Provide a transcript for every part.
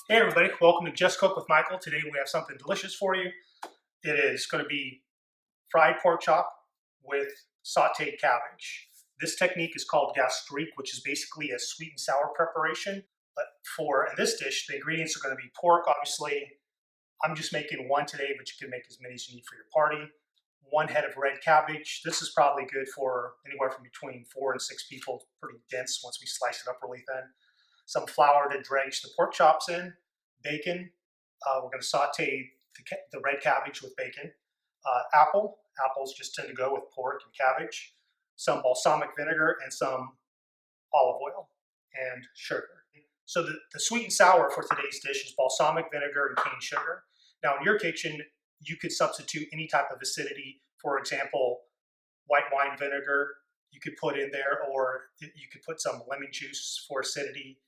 Hey everybody, welcome to Just Cook with Michael. Today we have something delicious for you. It is going to be fried pork chop with sauteed cabbage. This technique is called Gastrique, which is basically a sweet and sour preparation. But in this dish, the ingredients are going to be pork, obviously. I'm just making one today, but you can make as many as you need for your party. One head of red cabbage. This is probably good for anywhere from between 4 and 6 people. Pretty dense once we slice it up really thin. Some flour to dredge the pork chops in, bacon. We're going to saute the red cabbage with bacon. Apples just tend to go with pork and cabbage. Some balsamic vinegar and some olive oil and sugar. So the sweet and sour for today's dish is balsamic vinegar and cane sugar. Now in your kitchen, you could substitute any type of acidity. For example, white wine vinegar you could put in there, or you could put some lemon juice for acidity.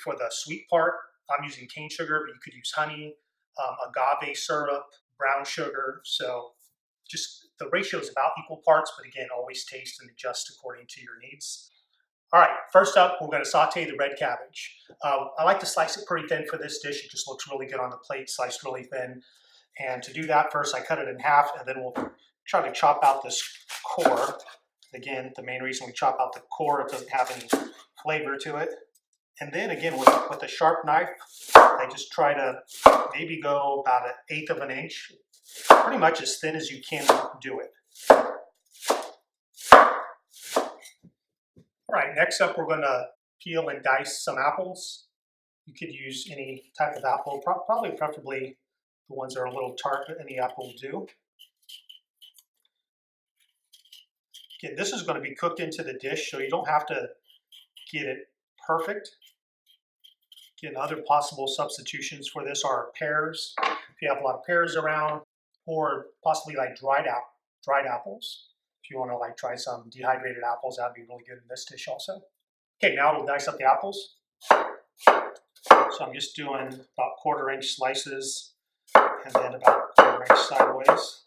For the sweet part, I'm using cane sugar, but you could use honey, agave syrup, brown sugar. So just the ratio is about equal parts, but again, always taste and adjust according to your needs. All right, first up, we're going to saute the red cabbage. I like to slice it pretty thin for this dish. It just looks really good on the plate, sliced really thin. And to do that, first I cut it in half, and then we'll try to chop out this core. Again, the main reason we chop out the core, it doesn't have any flavor to it. And then again, with a sharp knife, I just try to maybe go about 1/8 of an inch, pretty much as thin as you can do it. All right, next up, we're going to peel and dice some apples. You could use any type of apple, probably preferably the ones that are a little tart, but any apple will do. Again, this is going to be cooked into the dish, so you don't have to get it perfect. Again, other possible substitutions for this are pears, if you have a lot of pears around, or possibly like dried apples. If you want to like try some dehydrated apples, that'd be really good in this dish also. Okay, now we'll dice up the apples. So I'm just doing about 1/4 inch slices and then about 1/4 inch sideways.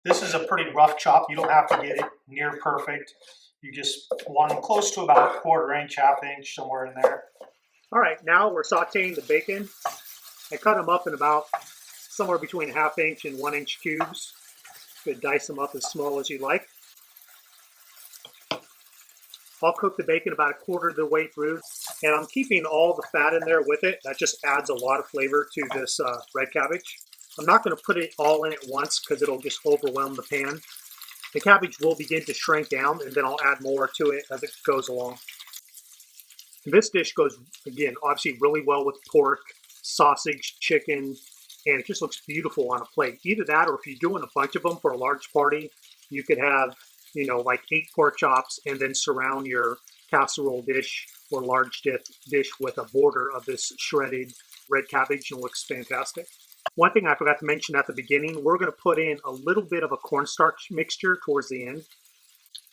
This is a pretty rough chop. You don't have to get it near perfect. You just want them close to about 1/4 inch, 1/2 inch, somewhere in there. All right, now we're sauteing the bacon. I cut them up in about somewhere between 1/2 inch and 1 inch cubes. You could dice them up as small as you like. I'll cook the bacon about 1/4 of the way through, and I'm keeping all the fat in there with it. That just adds a lot of flavor to this red cabbage. I'm not going to put it all in at once because it'll just overwhelm the pan. The cabbage will begin to shrink down, and then I'll add more to it as it goes along. This dish goes, again, obviously really well with pork, sausage, chicken, and it just looks beautiful on a plate. Either that, or if you're doing a bunch of them for a large party, you could have, like 8 pork chops and then surround your casserole dish or large dish with a border of this shredded red cabbage, and it looks fantastic. One thing I forgot to mention at the beginning, we're going to put in a little bit of a cornstarch mixture towards the end.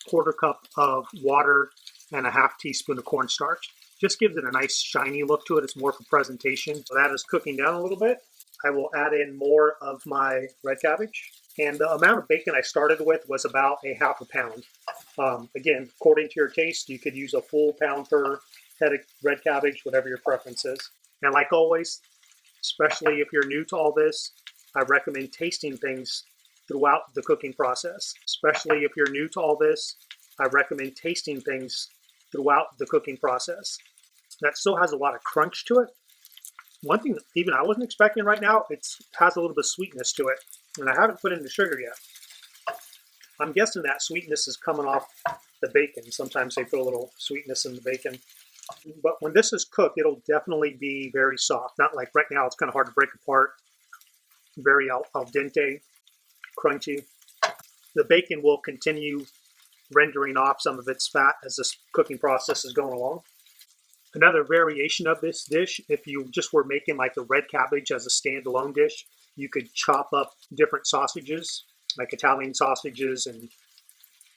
1/4 cup of water and a 1/2 teaspoon of cornstarch. Just gives it a nice shiny look to it. It's more for presentation. So that is cooking down a little bit. I will add in more of my red cabbage. And the amount of bacon I started with was about 1/2 pound. Again, according to your taste, you could use a full pound per head of red cabbage, whatever your preference is. And like always, especially if you're new to all this, I recommend tasting things throughout the cooking process. Especially if you're new to all this, I recommend tasting things throughout the cooking process. That still has a lot of crunch to it. One thing even I wasn't expecting right now, it has a little bit of sweetness to it. And I haven't put in the sugar yet. I'm guessing that sweetness is coming off the bacon. Sometimes they put a little sweetness in the bacon. But when this is cooked, it'll definitely be very soft. Not like right now, it's kind of hard to break apart. Very al dente, crunchy. The bacon will continue rendering off some of its fat as this cooking process is going along. Another variation of this dish, if you just were making like the red cabbage as a standalone dish, you could chop up different sausages, like Italian sausages, and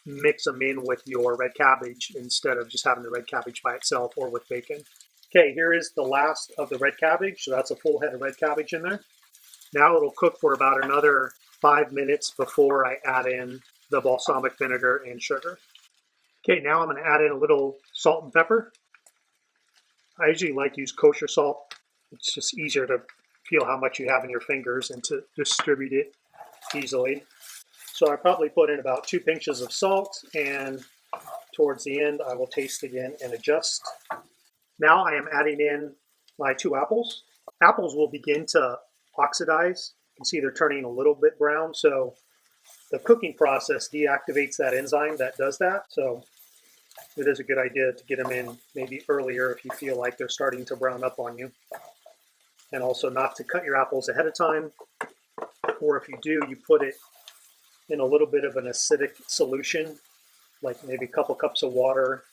mix them in with your red cabbage instead of just having the red cabbage by itself or with bacon. Okay, here is the last of the red cabbage. So that's a full head of red cabbage in there. Now it'll cook for about another 5 minutes before I add in the balsamic vinegar and sugar. Okay, now I'm going to add in a little salt and pepper. I usually like to use kosher salt. It's just easier to feel how much you have in your fingers and to distribute it easily. So I probably put in about 2 pinches of salt, and towards the end I will taste again and adjust. Now I am adding in my 2 apples. Apples will begin to oxidize. You can see they're turning a little bit brown, so the cooking process deactivates that enzyme that does that. So it is a good idea to get them in maybe earlier if you feel like they're starting to brown up on you. And also not to cut your apples ahead of time, or if you do, you put it in a little bit of an acidic solution, like maybe a couple cups of water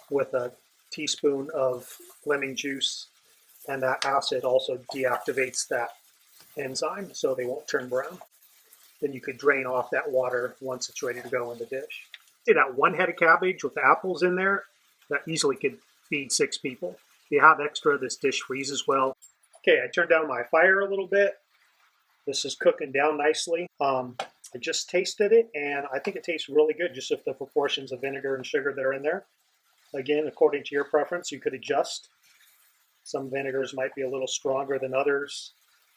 with a teaspoon of lemon juice, and that acid also deactivates that enzyme so they won't turn brown. Then you could drain off that water once it's ready to go in the dish. See that 1 head of cabbage with the apples in there, that easily could feed 6 people. If you have extra, this dish freezes well. Okay, I turned down my fire a little bit. This is cooking down nicely. I just tasted it, and I think it tastes really good, just with the proportions of vinegar and sugar that are in there. Again, according to your preference, you could adjust. Some vinegars might be a little stronger than others.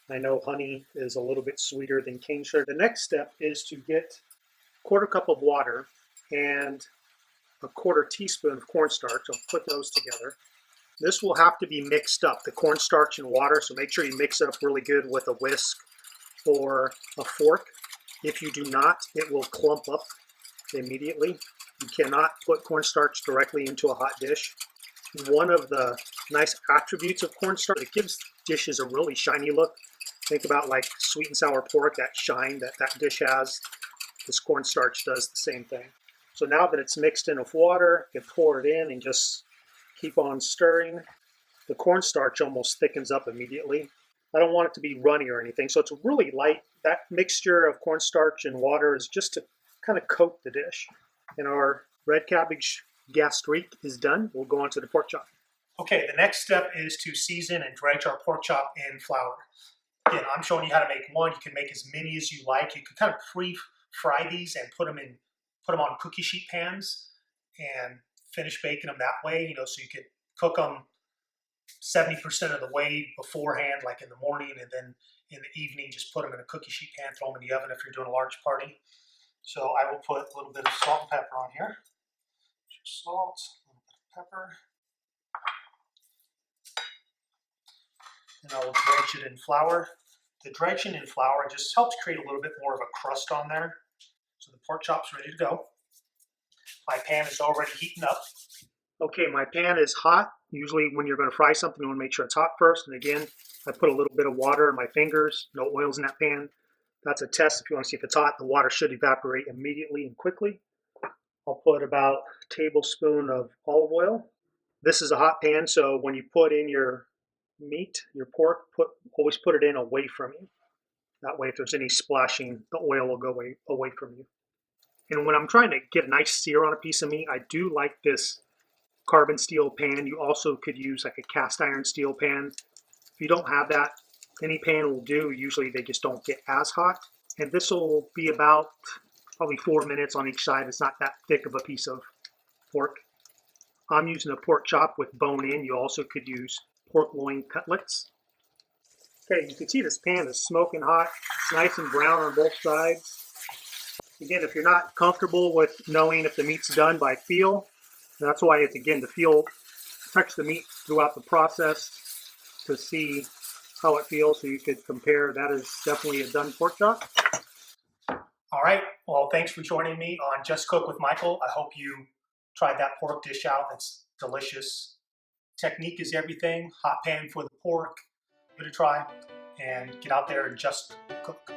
I know honey is a little bit sweeter than cane sugar. The next step is to get a 1/4 cup of water and a 1/4 teaspoon of cornstarch. I'll put those together. This will have to be mixed up, the cornstarch and water, so make sure you mix it up really good with a whisk or a fork. If you do not, it will clump up immediately. You cannot put cornstarch directly into a hot dish. One of the nice attributes of cornstarch, it gives dishes a really shiny look. Think about like sweet and sour pork, that shine that that dish has. This cornstarch does the same thing. So now that it's mixed in with water, you can pour it in and just keep on stirring. The cornstarch almost thickens up immediately. I don't want it to be runny or anything, so it's really light. That mixture of cornstarch and water is just to kind of coat the dish. And our red cabbage gastrique is done. We'll go on to the pork chop. Okay, the next step is to season and dredge our pork chop in flour. Again, I'm showing you how to make one. You can make as many as you like. You can kind of pre-fry these and put them on cookie sheet pans and finish baking them that way. So you could cook them 70% of the way beforehand, like in the morning, and then in the evening, just put them in a cookie sheet pan, throw them in the oven if you're doing a large party. So I will put a little bit of salt and pepper on here. Just salt, a little bit of pepper. And I will dredge it in flour. The dredging in flour just helps create a little bit more of a crust on there. So the pork chop's ready to go. My pan is already heating up. Okay, my pan is hot. Usually when you're going to fry something, you want to make sure it's hot first. And again, I put a little bit of water in my fingers. No oils in that pan. That's a test. If you want to see if it's hot, the water should evaporate immediately and quickly. I'll put about a tablespoon of olive oil. This is a hot pan, so when you put in your meat, your pork, always put it in away from you. That way, if there's any splashing, the oil will go away from you. And when I'm trying to get a nice sear on a piece of meat, I do like this carbon steel pan. You also could use like a cast iron steel pan. If you don't have that, any pan will do. Usually they just don't get as hot. And this will be about probably 4 minutes on each side. It's not that thick of a piece of pork. I'm using a pork chop with bone in. You also could use pork loin cutlets. Okay, you can see this pan is smoking hot. It's nice and brown on both sides. Again, if you're not comfortable with knowing if the meat's done by feel, that's why it's, again, to feel, touch the meat throughout the process to see how it feels so you could compare. That is definitely a done pork chop. All right, well, thanks for joining me on Just Cook with Michael. I hope you tried that pork dish out. It's delicious. Technique is everything. Hot pan for the pork. Give it a try and get out there and just cook.